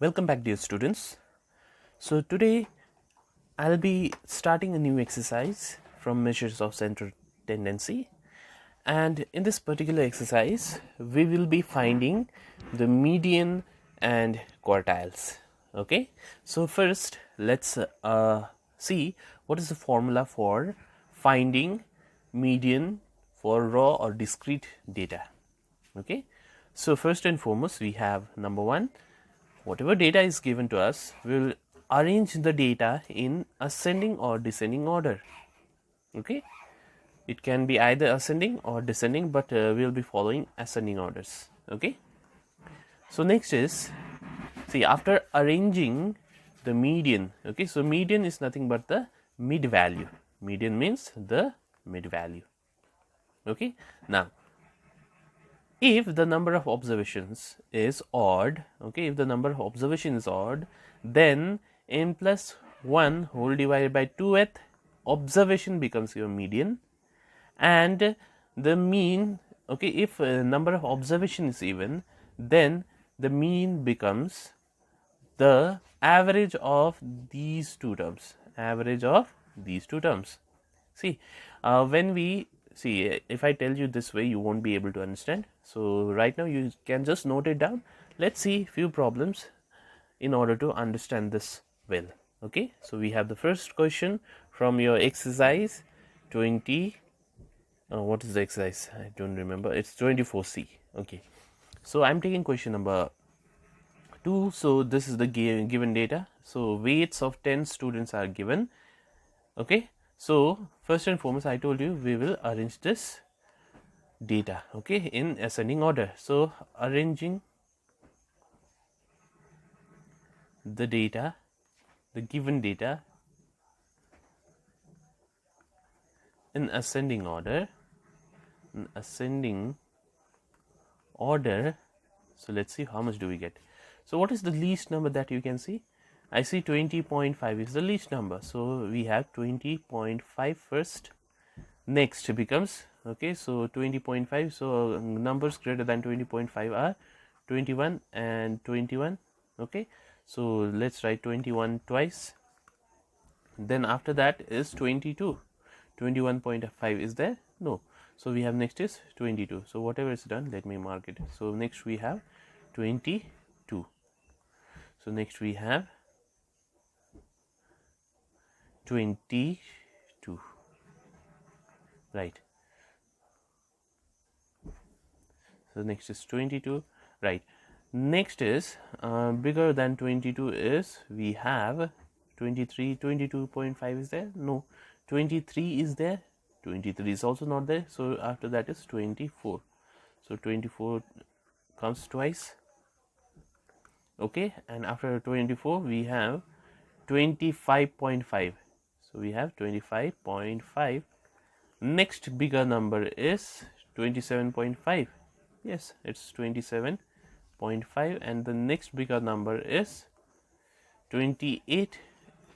Welcome back, dear students. So today I'll be starting a new exercise from measures of central tendency, and in this particular exercise we will be finding the median and quartiles. Okay, so first let's see what is the formula for finding median for raw or discrete data. Okay, so first and foremost we have number one, whatever data is given to us, we will arrange the data in ascending or descending order. Okay, it can be either ascending or descending, but we will be following ascending orders. Okay, so next is, see, after arranging the median, okay, so median is nothing but the mid value. Median means the mid value. Okay, now if the number of observations is odd, okay, if the number of observations is odd, then n plus 1 whole divided by 2th observation becomes your median, and the mean, okay, if number of observation is even, then the mean becomes the average of these two terms. Average of these two terms. See, when we see, if I tell you this way, you won't be able to understand. So right now you can just note it down. Let's see few problems in order to understand this well. Okay, so we have the first question from your exercise 20. What is the exercise? I don't remember. It's 24C. Okay, so I'm taking question number 2. So this is the given data. So weights of 10 students are given. Okay, so first and foremost, I told you we will arrange this data, okay, in ascending order. So arranging the data, the given data in ascending order. So let's see how much do we get. So what is the least number that you can see? I see 20.5 is the least number. So we have 20.5 first. Next becomes, okay, so 20.5. So numbers greater than 20.5 are 21 and 21. Okay, so let's write 21 twice. Then after that is 22. 21.5 is there? No. So we have next is 22. So whatever is done, let me mark it. So next we have 22. So next we have 22. Right. So next is 22. Right. Next is bigger than 22 is, we have 23. 22.5 is there? No. 23 is there? 23 is also not there. So after that is 24. So 24 comes twice. Okay, and after 24 we have 25.5. So we have 25.5. Next bigger number is 27.5. Yes, it's 27.5, and the next bigger number is 28,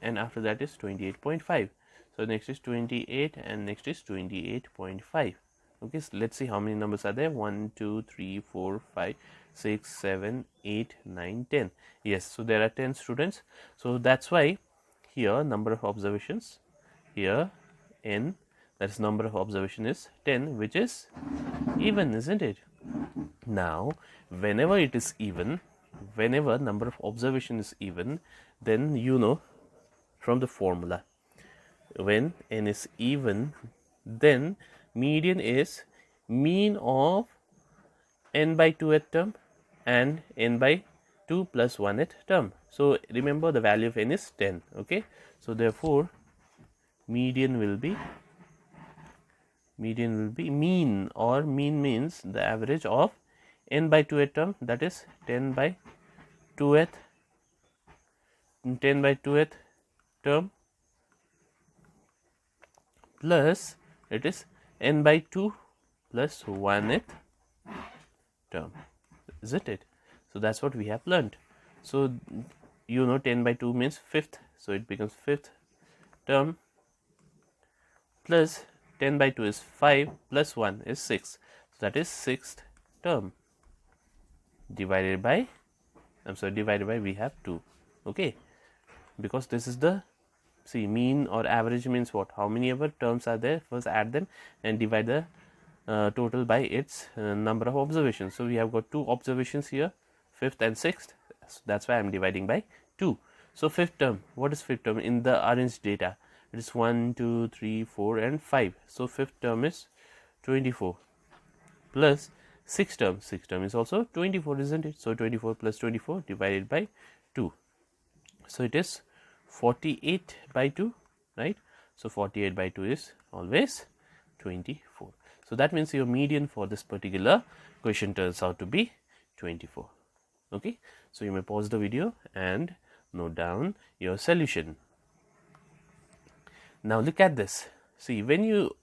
and after that is 28.5. So next is 28, and next is 28.5. Okay, so let's see how many numbers are there. 1, 2, 3, 4, 5, 6, 7, 8, 9, 10. Yes, so there are 10 students. So that's why here number of observations, here n, that is number of observation is 10, which is even, isn't it? Now whenever it is even, whenever number of observation is even, then you know from the formula, when n is even, then median is mean of n by 2th term and n by 2 plus 1th term. So remember the value of n is 10. Okay, so therefore median will be mean, or mean means the average of n by 2th term, that is 10 by 2th term plus it is n by 2 plus 1th term, isn't it? So that's what we have learned. So you know 10 by 2 means 5th, so it becomes 5th term plus 10 by 2 is 5 plus 1 is 6, so that is 6th term divided by divided by we have 2. Okay, because this is the, see, mean or average means what, how many ever terms are there, first add them and divide the total by its number of observations. So we have got 2 observations here, 5th and 6th, so that's why I am dividing by 2. So 5th term, what is 5th term in the arranged data? It is 1, 2, 3, 4 and 5. So 5th term is 24 plus 6th term is also 24, isn't it? So 24 plus 24 divided by 2. So it is 48 by 2, right? So 48 by 2 is always 24. So that means your median for this particular question turns out to be 24. Okay, so you may pause the video and note down your solution. Now look at this. See, when you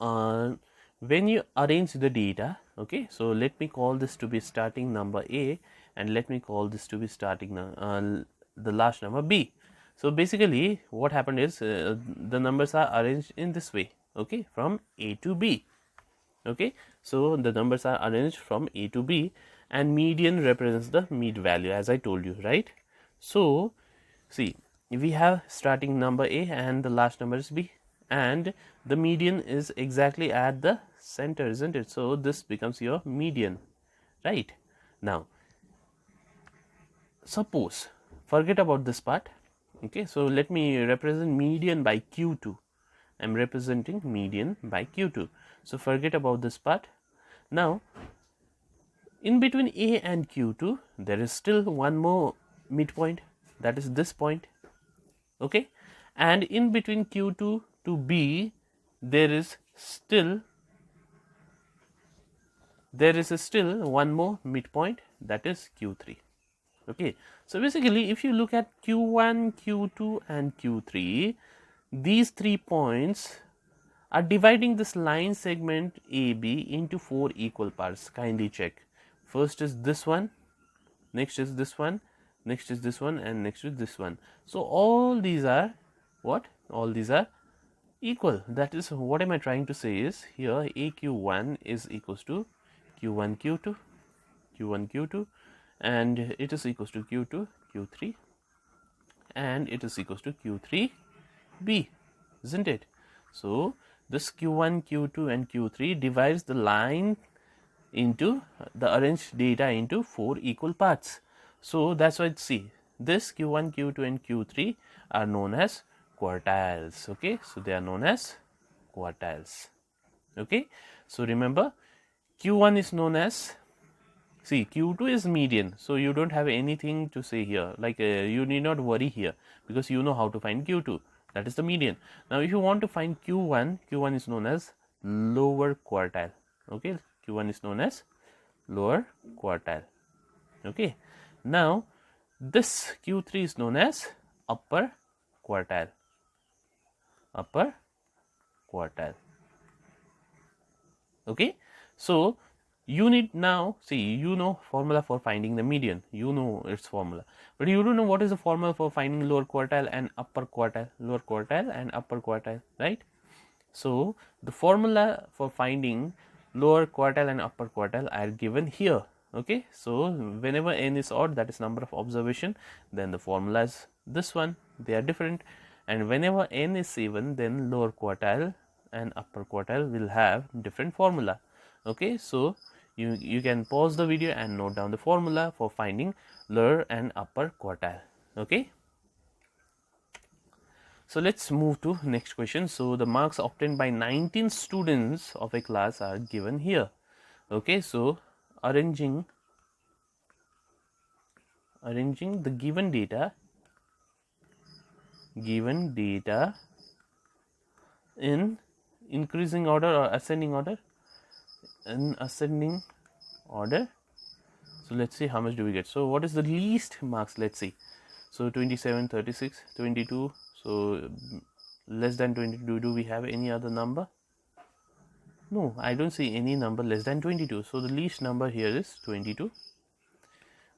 arrange the data, okay, so let me call this to be starting number A and let me call this to be starting the last number B. So basically what happened is the numbers are arranged in this way, okay, from A to B. Okay, so the numbers are arranged from A to B and median represents the mid value, as I told you, right? So see, we have starting number A and the last number is B and the median is exactly at the center, isn't it? So this becomes your median, right? Now suppose, forget about this part, okay, so let me represent median by Q2. I'm representing median by Q2. So forget about this part. Now in between A and Q2 there is still one more midpoint, that is this point, okay, and in between Q2 to B there is still one more midpoint, that is Q3. Okay, so basically if you look at Q1, Q2 and Q3, these 3 points are dividing this line segment AB into 4 equal parts. Kindly check. First is this one, next is this one, next is this one, and next is this one. So all these are what? All these are equal. That is, what am I trying to say is here AQ1 is equals to Q1 Q2, Q1 Q2, and it is equals to Q2 Q3, and it is equals to Q3 B, isn't it? So this Q1, Q2 and Q3 divides the line into the arranged data into 4 equal parts. So that's why, see, this Q1, Q2 and Q3 are known as quartiles. Okay, so they are known as quartiles. Okay, so remember Q1 is known as, see, Q2 is median, so you don't have anything to say here, like you need not worry here because you know how to find Q2, that is the median. Now if you want to find Q1, Q1 is known as lower quartile. Okay, Q1 is known as lower quartile. Okay, now this Q3 is known as upper quartile. Upper quartile. Okay, so you need now, see, you know formula for finding the median, you know its formula, but you don't know what is the formula for finding lower quartile and upper quartile, lower quartile and upper quartile, right? So the formula for finding lower quartile and upper quartile are given here. Okay, so whenever n is odd, that is number of observation, then the formula is this one, they are different, and whenever n is even, then lower quartile and upper quartile will have different formula. Okay, so you can pause the video and note down the formula for finding lower and upper quartile. Okay, so let's move to next question. So the marks obtained by 19 students of a class are given here. Okay, so arranging the given data in increasing order or ascending order, in ascending order. So let's see how much do we get. So what is the least marks? Let's see. So 27, 36, 22. So less than 22. Do we have any other number? No, I don't see any number less than 22. So the least number here is 22.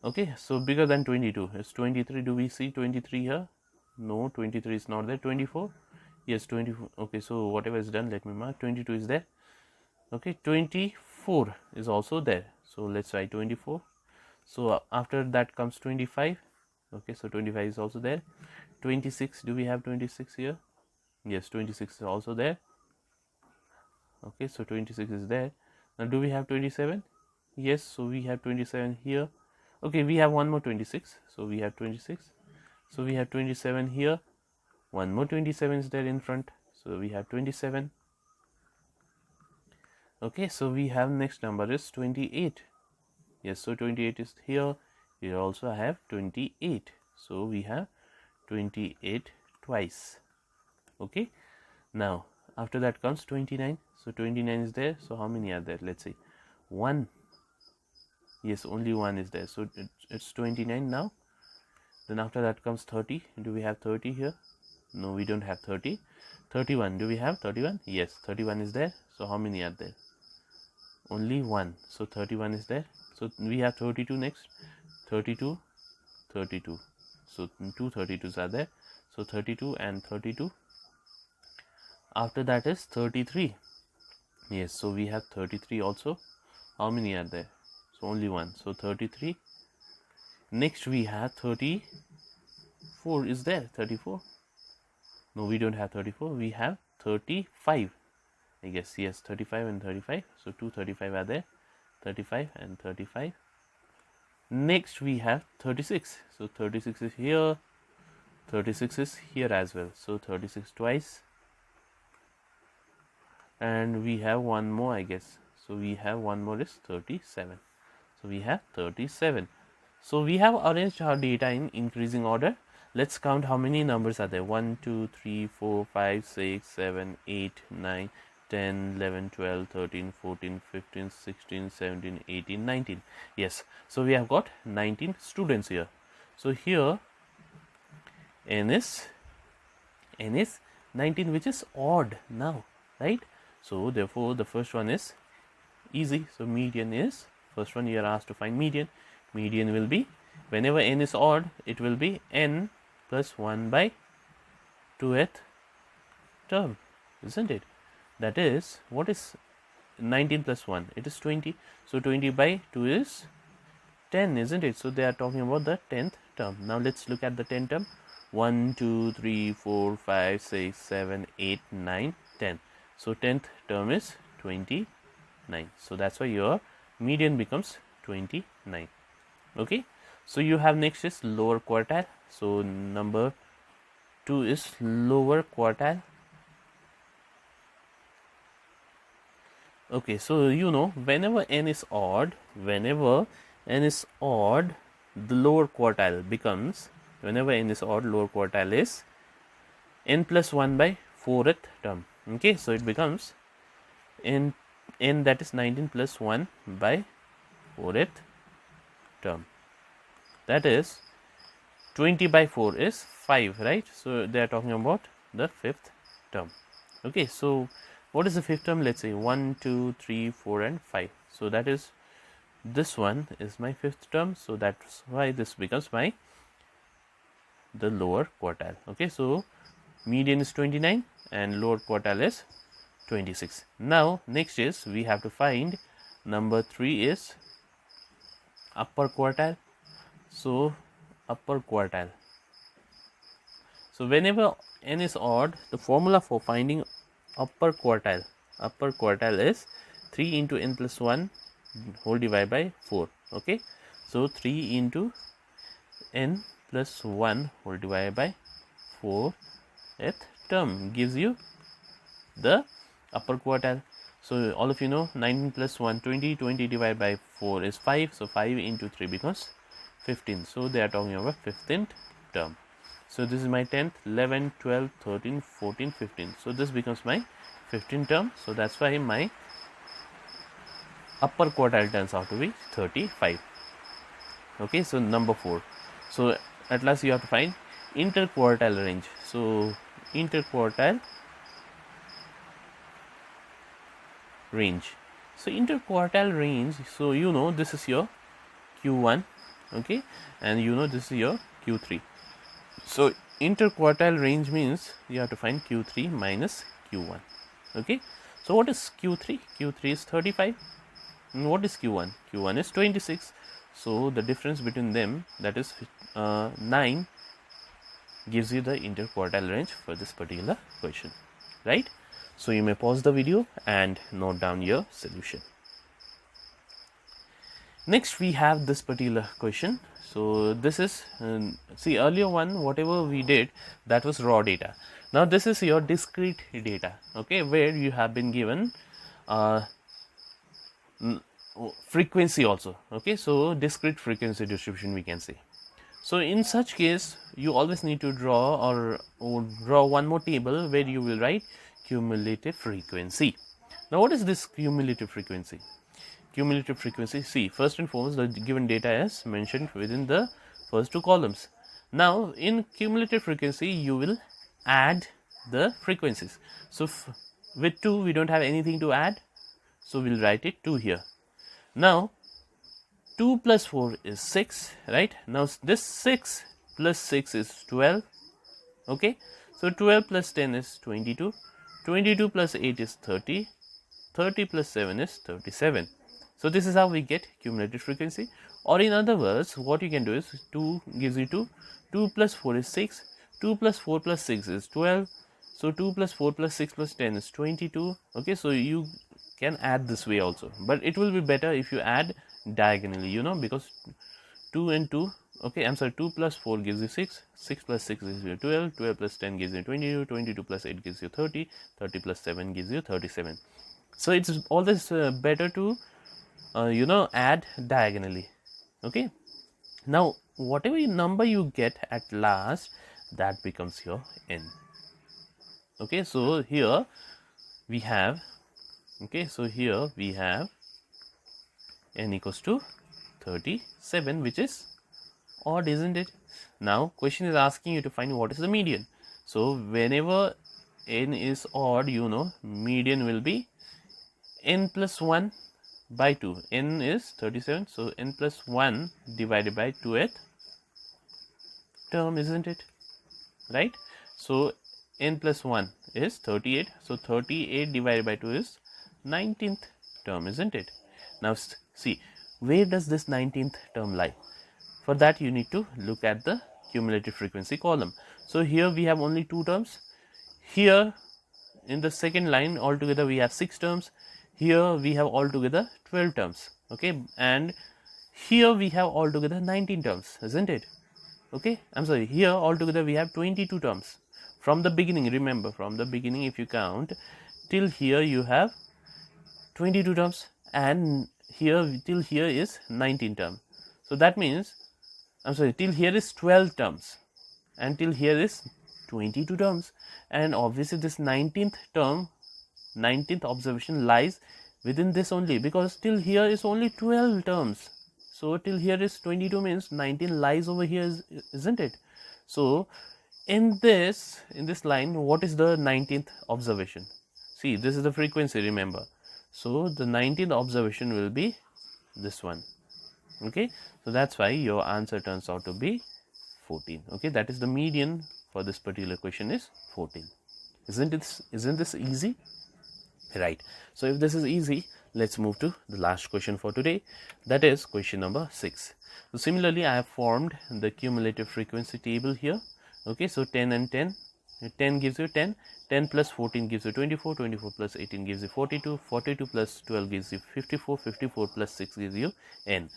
Okay, so bigger than 22 is 23. Do we see 23 here? No, 23 is not there. 24. Yes, 24. Okay, so whatever is done, let me mark. 22 is there. Okay, 24 is also there. So let's write 24. So after that comes 25, Okay, so 25 is also there. 26, do we have 26 here? Yes, 26 is also there. Okay, so 26 is there. Now do we have 27? Yes, so we have 27 here. Okay, we have one more 26, so we have 26. So we have 27 here, one more 27 is there in front, so we have 27. Okay, so we have next number is 28. Yes, so 28 is here. Here also I have 28, so we have 28 twice. Okay, now after that comes 29. So 29 is there. So how many are there? Let's see, 1. Yes, only 1 is there, so it's 29 now. Then after that comes 30. Do we have 30 here? No, we don't have 30. 31, do we have 31? Yes, 31 is there. So how many are there? Only 1, so 31 is there. So we have 32 next. 32, 32, so 2 32s are there. So 32 and 32. After that is 33. Yes, so we have 33 also. How many are there? So only 1, so 33. Next we have 34 is there. 34, no, we don't have 34. We have 35, I guess. Yes, 35 and 35, so 2 35 are there. 35 and 35. Next we have 36, so 36 is here, 36 is here as well, so 36 twice. And we have one more, I guess. So we have one more is 37, so we have 37. So we have arranged our data in increasing order. Let's count how many numbers are there. 1 2 3 4 5 6 7 8 9 10 11 12 13 14 15 16 17 18 19. Yes, so we have got 19 students here. So here n is 19, which is odd now, right? So therefore the first one is easy. So median is first one. You are asked to find median. Median will be, whenever n is odd, it will be n plus 1 by 2th term, isn't it? That is, what is 19 plus 1? It is 20. So 20 by 2 is 10, isn't it? So they are talking about the 10th term. Now let's look at the 10th term. 1 2 3 4 5 6 7 8 9 10. So 10th term is 29. So that's why your median becomes 29. Okay, so you have next is lower quartile. So number 2 is lower quartile. Okay, so you know, whenever n is odd, the lower quartile becomes, whenever n is odd, lower quartile is n plus 1 by 4th term. Okay, so it becomes n that is 19 plus 1 by 4th term. That is 20 by 4 is 5, right? So they are talking about the 5th term. Okay, so what is the 5th term? Let's say 1 2 3 4 and 5. So that is, this one is my 5th term, so that's why this becomes my the lower quartile. Okay, so median is 29 and lower quartile is 26. Now next is, we have to find number 3 is upper quartile. So upper quartile. So whenever n is odd, the formula for finding upper quartile is 3 into n plus 1 whole divided by 4. Okay, so 3 into n plus 1 whole divided by 4th term gives you the upper quartile. So all of you know, 19 plus 1 20, 20 divided by 4 is 5, so 5 into 3 becomes 15. So they are talking about 15th term. So this is my 10th, 11, 12, 13, 14, 15. So this becomes my 15th term. So that's why my upper quartile turns out to be 35. Okay, so number 4. So at last you have to find interquartile range. So interquartile range. So interquartile range, so you know, this is your Q1, okay, and you know this is your Q3. So interquartile range means you have to find Q3 minus Q1. Okay, so what is Q3? Q3 is 35. And what is Q1? Q1 is 26. So the difference between them, that is 9 gives you the interquartile range for this particular question, right? So you may pause the video and note down your solution. Next we have this particular question. So this is see, earlier one, whatever we did, that was raw data. Now this is your discrete data, okay, where you have been given frequency also, okay. So discrete frequency distribution we can say. So in such case you always need to draw or draw one more table where you will write cumulative frequency. Now what is this cumulative frequency? Cumulative frequency, see, first and foremost the given data is mentioned within the first two columns. Now in cumulative frequency you will add the frequencies. So with 2 we don't have anything to add, so we'll write it 2 here. Now 2 plus 4 is 6, right? Now this 6 plus 6 is 12, okay. So 12 plus 10 is 22, 22 plus 8 is 30, 30 plus 7 is 37. So this is how we get cumulative frequency. Or in other words, what you can do is 2 gives you 2, 2 plus 4 is 6, 2 plus 4 plus 6 is 12, so 2 plus 4 plus 6 plus 10 is 22, okay. So you can add this way also, but it will be better if you add diagonally, you know, because 2 and 2, okay, I'm sorry, 2 plus 4 gives you 6, 6 plus 6 gives you 12, 12 plus 10 gives you 22, 22 plus 8 gives you 30, 30 plus 7 gives you 37. So it's always better to you know, add diagonally, okay. Now whatever number you get at last, that becomes your n, okay. So here we have, okay, so here we have n equals to 37, which is odd, isn't it? Now question is asking you to find what is the median. So whenever n is odd, you know, median will be n plus 1 by 2. N is 37, so n plus 1 divided by 2th term, isn't it, right? So n plus 1 is 38, so 38 divided by 2 is 19th term, isn't it? Now see, where does this 19th term lie? For that you need to look at the cumulative frequency column. So here we have only 2 terms. Here in the second line altogether we have 6 terms. Here we have altogether 12 terms, okay, and here we have altogether 19 terms, isn't it? Okay, I'm sorry, here altogether we have 22 terms. From the beginning, remember, from the beginning if you count till here you have 22 terms, and here till here is 19 term. So that means, I'm sorry, till here is 12 terms and till here is 22 terms, and obviously this 19th term, 19th observation lies within this only, because till here is only 12 terms. So till here is 22 means 19 lies over here, isn't it? So in this line, what is the 19th observation? See, this is the frequency, remember. So the 19th observation will be this one, okay. So that's why your answer turns out to be 14, okay. That is the median for this particular question is 14. Isn't this easy? Right. So if this is easy, let's move to the last question for today, that is question number 6. So similarly I have formed the cumulative frequency table here, okay. So 10 and 10, 10 gives you 10, 10 plus 14 gives you 24, 24 plus 18 gives you 42, 42 plus 12 gives you 54, 54 plus 6 gives you n,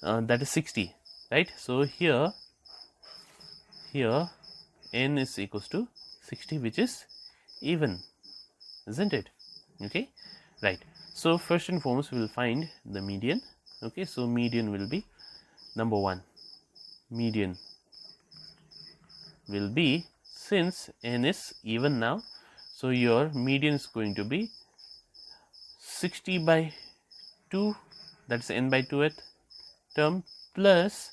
that is 60, right. So here n is equals to 60, which is even, isn't it? Okay, right. So first and foremost we will find the median, okay. So median will be, number 1, median will be, since n is even now, so your median is going to be 60 by 2, that is n by 2th term, plus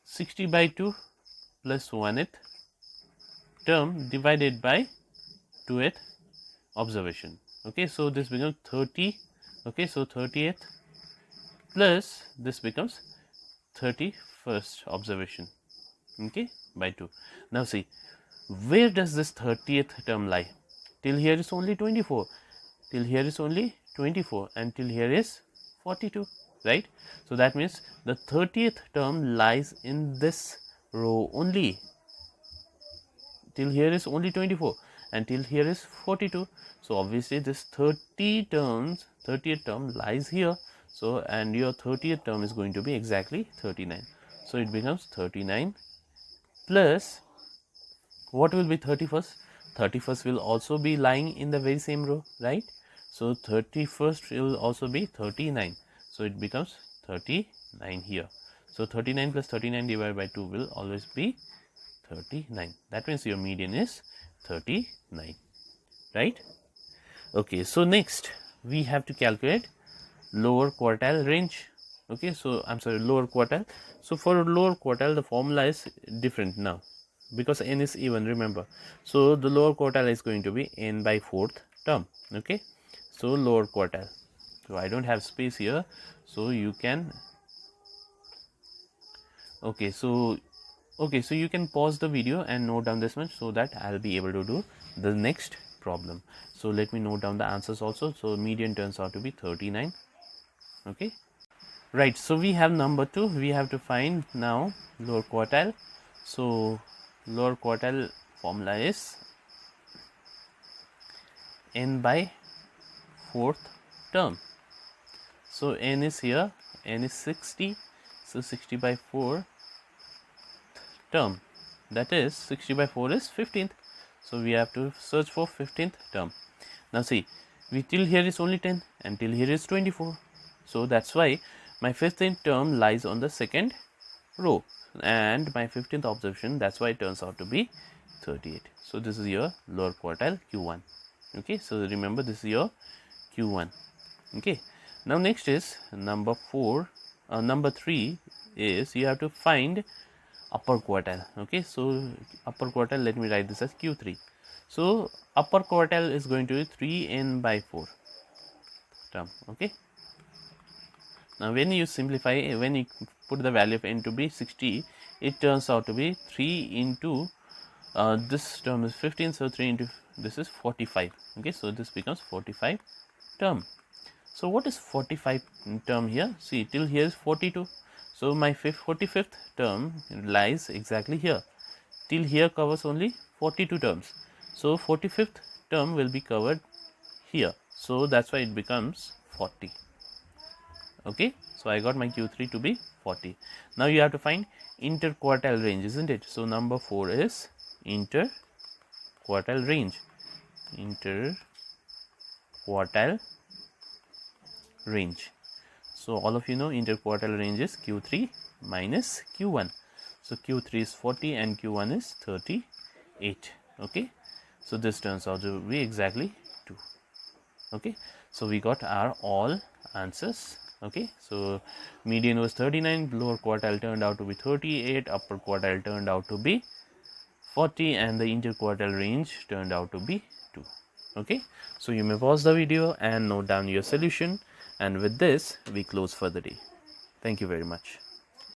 60 by 2 plus 1th term divided by 2th observation, okay. So this becomes 30, okay. So 30th plus this becomes 31st observation, okay, by 2. Now see, where does this 30th term lie? Till here is only 24, till here is only 24, and till here is 42, right. So that means the 30th term lies in this row only. Till here is only 24 and till here is 42. So obviously this 30th term lies here. So and your 30th term is going to be exactly 39. So it becomes 39 plus what will be 31st? 31st will also be lying in the very same row, right? So 31st will also be 39. So it becomes 39 here. So 39 plus 39 divided by 2 will always be 39. That means your median is 39, right? Okay, so next we have to calculate lower quartile range. Okay, so I'm sorry, lower quartile. So for lower quartile, the formula is different now because n is even, remember. So the lower quartile is going to be n by 4th term. Okay, so lower quartile. So I don't have space here, so you can. Okay, so you can pause the video and note down this much so that I'll be able to do the next problem. So let me note down the answers also. So median turns out to be 39. Okay, right. So we have number 2. We have to find now lower quartile. So lower quartile formula is n by 4th term. So n is here, n is 60. So 60 by 4 term, that is 60 by 4 is 15th. So we have to search for 15th term. Now see, we till here is only 10 and till here is 24. So that's why my 15th term lies on the second row and my 15th observation, that's why it turns out to be 38. So this is your lower quartile Q1. Okay, so remember this is your Q1. Okay, now next is number 3 is you have to find upper quartile. Okay, so upper quartile, let me write this as Q3. So upper quartile is going to be 3n by 4 term. Okay, now when you simplify, when you put the value of n to be 60, it turns out to be 3 into this term is 15, so 3 into this is 45. Okay, so this becomes 45 term. So what is 45 term here? See, till here is 42. So my 45th term lies exactly here. Till here covers only 42 terms. So 45th term will be covered here. So that's why it becomes 40. Okay, so I got my Q3 to be 40. Now you have to find interquartile range, isn't it? So number 4 is interquartile range. Interquartile range. So all of you know interquartile range is Q3 minus Q1. So Q3 is 40 and Q1 is 38. Okay, so this turns out to be exactly 2. Okay, so we got our all answers. Okay, so median was 39, lower quartile turned out to be 38, upper quartile turned out to be 40, and the interquartile range turned out to be 2. Okay, so you may pause the video and note down your solution, and with this we close for the day. Thank you very much.